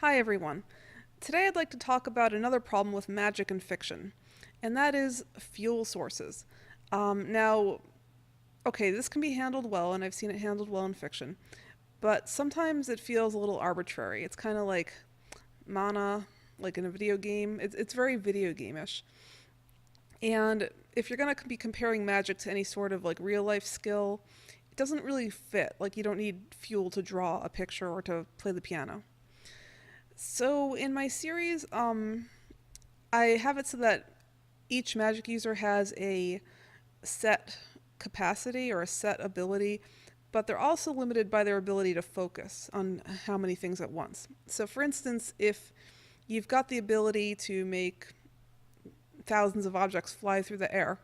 Hi everyone. Today I'd like to talk about another problem with magic and fiction, and that is fuel sources. Now, okay, this can be handled well, and I've seen it handled well in fiction, but sometimes it feels a little arbitrary. It's kind of like Manna, like in a video game. It's very video game-ish. And if you're going to be comparing magic to any sort of like real life skill, it doesn't really fit. Like you don't need fuel to draw a picture or to play the piano. So in my series, I have it so that each magic user has a set capacity or a set ability, but they're also limited by their ability to focus on how many things at once. So for instance, if you've got the ability to make thousands of objects fly through the air,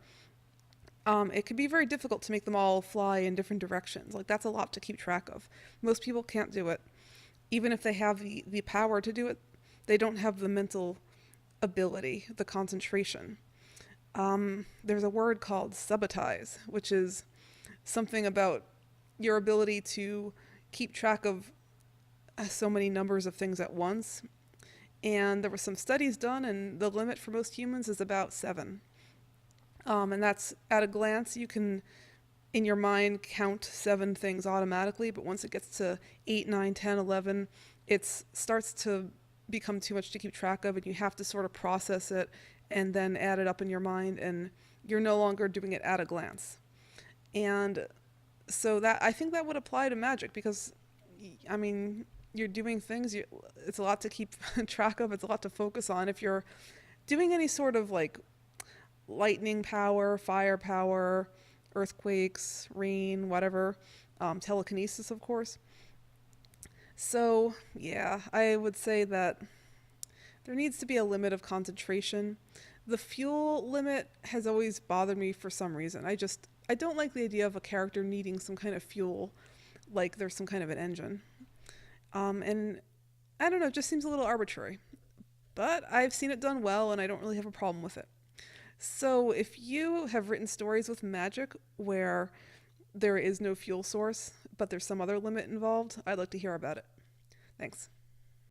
it can be very difficult to make them all fly in different directions. Like that's a lot to keep track of. Most people can't do it. Even if they have the power to do it, they don't have the mental ability, the concentration. There's a word called sabotage, which is something about your ability to keep track of so many numbers of things at once. And there were some studies done, and the limit for most humans is about 7. And that's at a glance, you can, in your mind, count 7 things automatically, but once it gets to 8, 9, 10, 11, it starts to become too much to keep track of, and you have to sort of process it and then add it up in your mind, and you're no longer doing it at a glance. And so that I think that would apply to magic because, I mean, you're doing things, it's a lot to keep track of, it's a lot to focus on. If you're doing any sort of like lightning power, fire power, earthquakes, rain, whatever, telekinesis, of course. So, yeah, I would say that there needs to be a limit of concentration. The fuel limit has always bothered me for some reason. I don't like the idea of a character needing some kind of fuel, like there's some kind of an engine. And I don't know, it just seems a little arbitrary. But I've seen it done well, and I don't really have a problem with it. So if you have written stories with magic where there is no fuel source, but there's some other limit involved, I'd like to hear about it. Thanks.